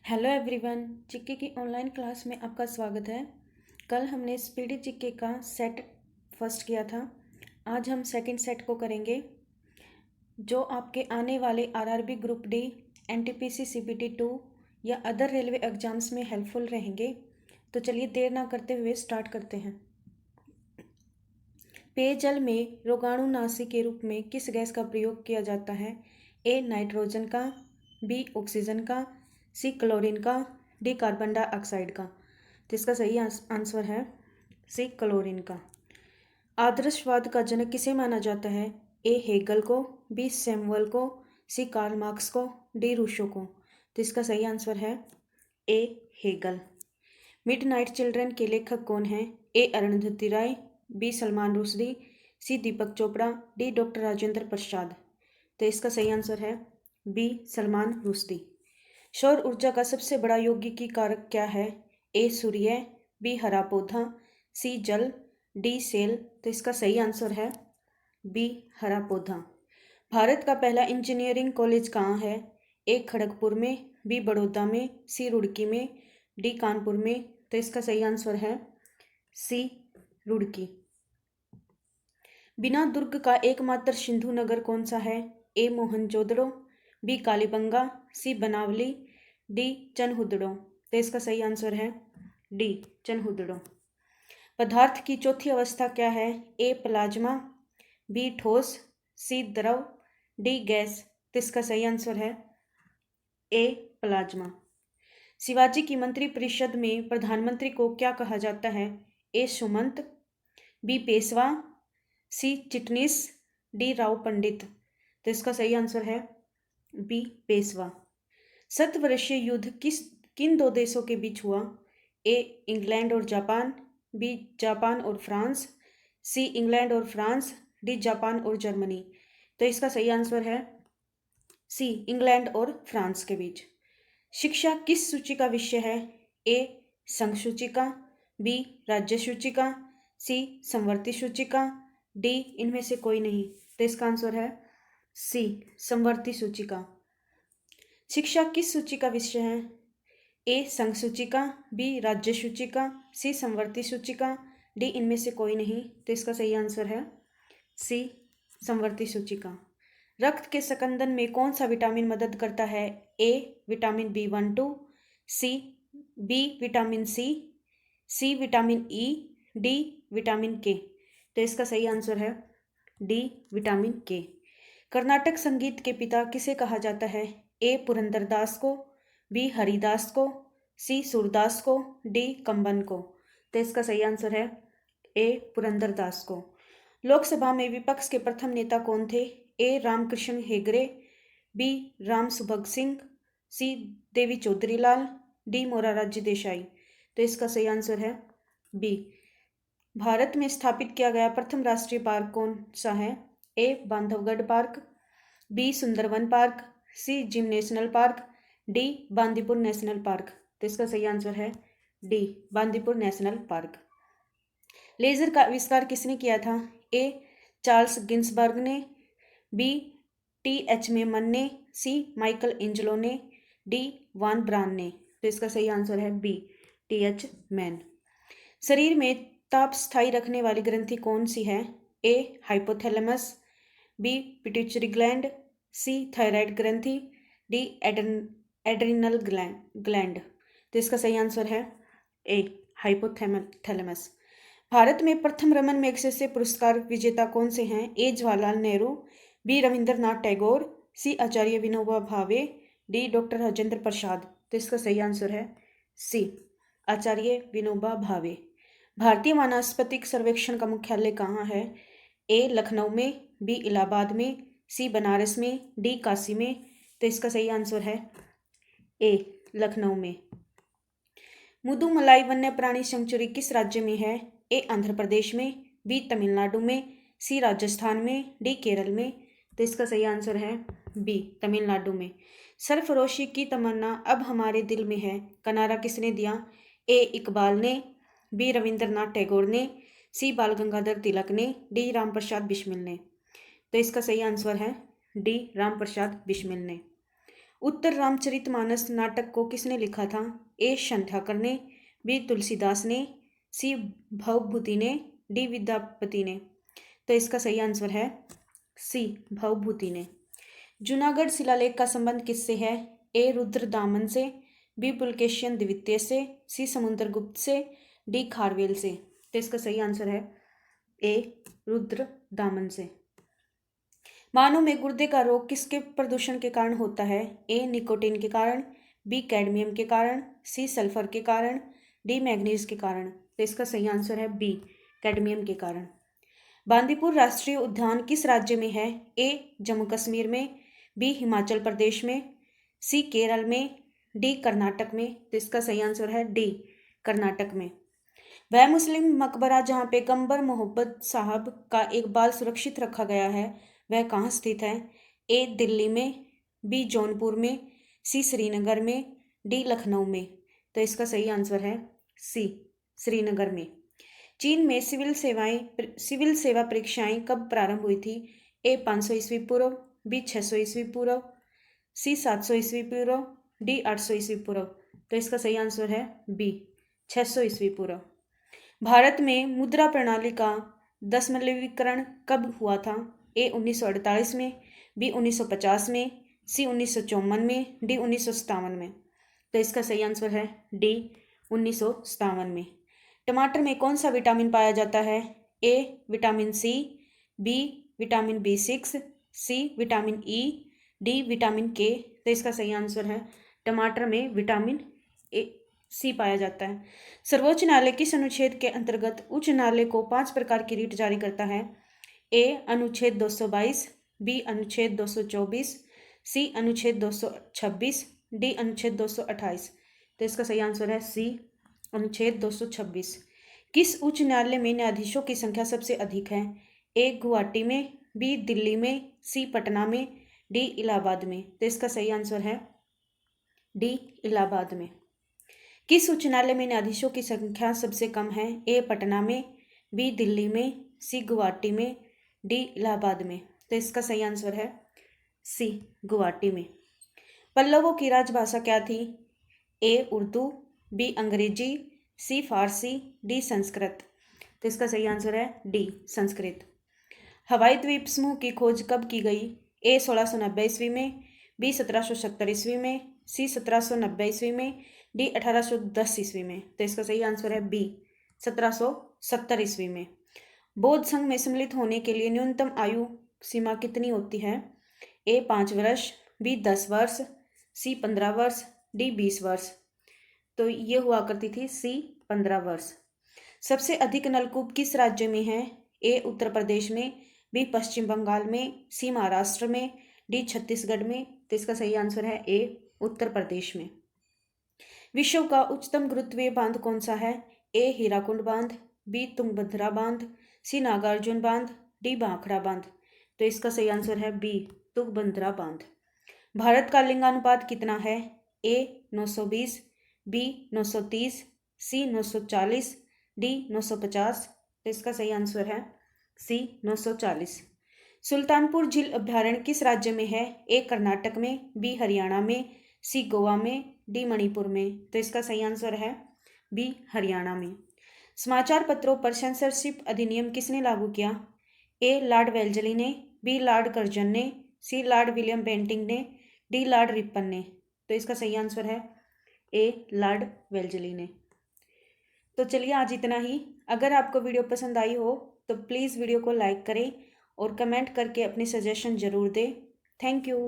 Hello everyone, GK की online class में आपका स्वागत है। कल हमने स्पीडी जीके का सेट फर्स्ट किया था। आज हम सेकंड सेट को करेंगे, जो आपके आने वाले RRB group D, NTPC CBT 2 या अदर रेलवे एग्जाम्स में हेल्पफुल रहेंगे। तो चलिए देर ना करते हुए स्टार्ट करते हैं। पेयजल में रोगाणुनाशी के रूप में किस गैस का प्रयोग किया जाता है? ए नाइट्रोजन का, बी ऑक्सीजन का, सी क्लोरीन का, डी कार्बन डाइऑक्साइड का। तो इसका सही आंसर है सी क्लोरीन का। आदर्शवाद का जनक किसे माना जाता है? ए हेगल को, बी सैमुअल को, सी कार्ल मार्क्स को, डी रूसो को। तो इसका सही आंसर है ए हेगल। मिडनाइट चिल्ड्रन के लेखक कौन हैं? ए अरुंधति राय, बी सलमान रुश्दी, सी दीपक चोपड़ा, डी डॉक्टर राजेंद्र प्रसाद। तो इसका सही आंसर है बी सलमान रुश्दी। सौर ऊर्जा का सबसे बड़ा यौगिकी कारक क्या है? ए सूर्य, बी हरा पौधा, सी जल, डी सेल। तो इसका सही आंसर है बी हरा पौधा। भारत का पहला इंजीनियरिंग कॉलेज कहाँ है? ए खड़गपुर में, बी बड़ौदा में, सी रुड़की में, डी कानपुर में। तो इसका सही आंसर है सी रुड़की। बिना दुर्ग का एकमात्र सिंधु नगर कौन सा है? ए मोहनजोदड़ो, बी कालीबंगा, सी बनावली, डी चनहुदड़ो। तो इसका सही आंसर है डी चनहुदड़ो। पदार्थ की चौथी अवस्था क्या है? ए प्लाज्मा, बी ठोस, सी द्रव, डी गैस। तो इसका सही आंसर है ए प्लाज्मा। शिवाजी की मंत्रिपरिषद में प्रधानमंत्री को क्या कहा जाता है? ए सुमंत, बी पेशवा, सी चिटनीस, डी राव पंडित। तो इसका सही आंसर है बी पेशवा। शतवर्षीय युद्ध किन दो देशों के बीच हुआ? ए इंग्लैंड और जापान, बी जापान और फ्रांस, सी इंग्लैंड और फ्रांस, डी जापान और जर्मनी। तो इसका सही आंसर है सी इंग्लैंड और फ्रांस के बीच। शिक्षा किस सूची का विषय है? ए संघ सूचिका, बी राज्य सूचिका, सी समवर्ती सूचिका, डी इनमें से कोई नहीं। तो इसका आंसर है सी समवर्ती सूचिका। शिक्षा किस सूची का विषय है? ए संघ सूचिका, बी राज्य सूचिका, सी समवर्ती सूचिका, डी इनमें से कोई नहीं। तो इसका सही आंसर है सी समवर्ती सूचिका। रक्त के सकंदन में कौन सा विटामिन मदद करता है? A vitamin B12, C B vitamin C vitamin E, D vitamin K. तो इसका सही आंसर है डी विटामिन के। कर्नाटक संगीत के पिता किसे कहा जाता है? ए पुरंदरदास को, बी हरिदास को, सी सूरदास को, डी कंबन को। तो इसका सही आंसर है ए पुरंदरदास को। लोकसभा में विपक्ष के प्रथम नेता कौन थे? ए रामकृष्ण हेगड़े, बी राम सुभग सिंह, सी देवी चौधरी लाल, डी मोरारजी देसाई। तो इसका सही आंसर है बी। भारत में स्थापित किया गया प्रथम राष्ट्रीय पार्क कौन सा है? A Bandhavgarh park, B Sundarban park, C Jim national park, D Bandipur national park. तो इसका सही आंसर है D Bandipur national park. Laser का आविष्कार किसने किया था? ए चार्ल्स गिन्सबर्ग ने, बी T.H. मेमन ने, सी माइकल एंजेलो ने, डी वान ब्रान ने। तो इसका सही आंसर है बी T.H. मैन। शरीर में ताप स्थायी रखने वाली ग्रंथि कौन सी है? ए हाइपोथैलेमस, बी पिट्यूटरी ग्लैंड, सी थायराइड ग्रंथि, डी एड्रिनल ग्लैंड। तो इसका सही आंसर है ए हाइपोथैलेमस। भारत में प्रथम रमन मैगसेसे पुरस्कार विजेता कौन से हैं? ए जवाहरलाल नेहरू, बी रविंद्रनाथ टैगोर, सी आचार्य विनोबा भावे, डी डॉक्टर राजेंद्र प्रसाद। तो इसका सही आंसर है सी आचार्य विनोबा भावे। भारतीय वानस्पतिक सर्वेक्षण का मुख्यालय कहाँ है? ए लखनऊ में, बी इलाहाबाद में, सी बनारस में, डी काशी में। तो इसका सही आंसर है ए लखनऊ में। मुदुमलाई वन्य प्राणी सेंचुरी किस राज्य में है? ए आंध्र प्रदेश में, बी तमिलनाडु में, सी राजस्थान में, डी केरल में। तो इसका सही आंसर है बी तमिलनाडु में। सरफरोशी की तमन्ना अब हमारे दिल में है का नारा किसने दिया? ए इकबाल ने, बी रविंद्रनाथ टैगोर ने, सी बाल गंगाधर तिलक ने, डी राम प्रसाद बिस्मिल ने। तो इसका सही आंसर है डी राम प्रसाद बिस्मिल ने। उत्तर रामचरितमानस नाटक को किसने लिखा था? ए संध्याकर ने, बी तुलसीदास ने, सी भवभूति ने, डी विद्यापति ने। तो इसका सही आंसर है सी भवभूति ने। जूनागढ़ शिलालेख का संबंध किससे है? ए रुद्रदामन से, बी पुलकेशियन द्वितीय से, सी समुद्रगुप्त से, डी खारवेल से। तो इसका सही आंसर है ए रुद्रदामन से। मानव में गुर्दे का रोग किसके प्रदूषण के कारण होता है? ए निकोटीन के कारण, बी कैडमियम के कारण, सी सल्फर के कारण, डी मैग्नीज के कारण। तो इसका सही आंसर है बी कैडमियम के कारण। बांदीपुर राष्ट्रीय उद्यान किस राज्य में है? ए जम्मू कश्मीर में, बी हिमाचल प्रदेश में, सी केरल में, डी कर्नाटक में। तो इसका सही आंसर है डी कर्नाटक में। वह मुस्लिम मकबरा जहाँ पैगंबर मोहम्मद साहब का एक बाल सुरक्षित रखा गया है वह कहाँ स्थित है? ए दिल्ली में, बी जौनपुर में, सी श्रीनगर में, डी लखनऊ में। तो इसका सही आंसर है सी श्रीनगर में। चीन में सिविल सेवा परीक्षाएं कब प्रारंभ हुई थी? ए 500 ईस्वी पूर्व, बी 600 ईस्वी पूर्व, सी 700 ईस्वी पूर्व, डी 800 ईस्वी पूर्व। तो इसका सही आंसर है बी 600 ईस्वी पूर्व। भारत में मुद्रा प्रणाली का दशमलवीकरण कब हुआ था? ए 1948 में, बी 1950 में, सी 1954 में, डी 1957 में। तो इसका सही आंसर है डी 1957 में। टमाटर में कौन सा विटामिन पाया जाता है? A vitamin C, B vitamin B6, C vitamin E, D vitamin K. तो इसका सही आंसर है टमाटर में विटामिन सी पाया जाता है। सर्वोच्च न्यायालय किस अनुच्छेद के अंतर्गत उच्च न्यायालय को 5 प्रकार की रीट जारी करता है? ए अनुच्छेद 222, बी अनुच्छेद 224, सी अनुच्छेद 226, डी अनुच्छेद 228। तो इसका सही आंसर है सी अनुच्छेद 226। किस उच्च न्यायालय में न्यायाधीशों की संख्या सबसे अधिक है? ए गुवाहाटी में, बी दिल्ली में, सी पटना में, डी इलाहाबाद में। तो इसका सही आंसर है डी इलाहाबाद में। किस उच्च न्यायालय में न्यायाधीशों की संख्या सबसे कम है? ए पटना में, बी दिल्ली में, सी गुवाहाटी में, डी इलाहाबाद में। तो इसका सही आंसर है सी गुवाहाटी में। पल्लवों की राजभाषा क्या थी? ए उर्दू, बी अंग्रेजी, सी फारसी, डी संस्कृत। तो इसका सही आंसर है डी संस्कृत। हवाई द्वीप समूह की खोज कब की गई? ए 1690 ईस्वी में, बी 1770 ईस्वी में, सी 1790 ईस्वी में, डी 1810 ईस्वी में। तो इसका सही आंसर है बी 1770 ईस्वी में। बौद्ध संघ में सम्मिलित होने के लिए न्यूनतम आयु सीमा कितनी होती है? ए 5 वर्ष, बी 10 वर्ष, सी 15 वर्ष, डी 20 वर्ष। तो ये हुआ करती थी सी 15 वर्ष। सबसे अधिक नलकूप किस राज्य में है? ए उत्तर प्रदेश में, बी पश्चिम बंगाल में, सी महाराष्ट्र में, डी छत्तीसगढ़ में। तो इसका सही आंसर है ए उत्तर प्रदेश में। विश्व का उच्चतम गुरुत्वीय बांध कौन सा है? ए हीराकुंड बांध, बी तुंगभद्रा बांध, सी नागार्जुन बांध, डी भाखड़ा बांध। तो इसका सही आंसर है बी तुंगभद्रा बांध। भारत का लिंगानुपात कितना है? ए 920, बी 930, सी 940, डी 950। तो इसका सही आंसर है सी 940। सुल्तानपुर झील अभ्यारण्य किस राज्य में है? ए कर्नाटक में, बी हरियाणा में, सी गोवा में, डी मणिपुर में। तो इसका सही आंसर है बी हरियाणा में। समाचार पत्रों पर सेंसरशिप अधिनियम किसने लागू किया? ए लॉर्ड वेल्जली ने, बी लॉर्ड कर्जन ने, सी लॉर्ड विलियम बेंटिंग ने, डी लॉर्ड रिपन ने। तो इसका सही आंसर है ए लॉर्ड वेल्जली ने। तो चलिए आज इतना ही। अगर आपको वीडियो पसंद आई हो तो प्लीज़ वीडियो को लाइक करें और कमेंट करके अपने सजेशन ज़रूर दें। Thank you.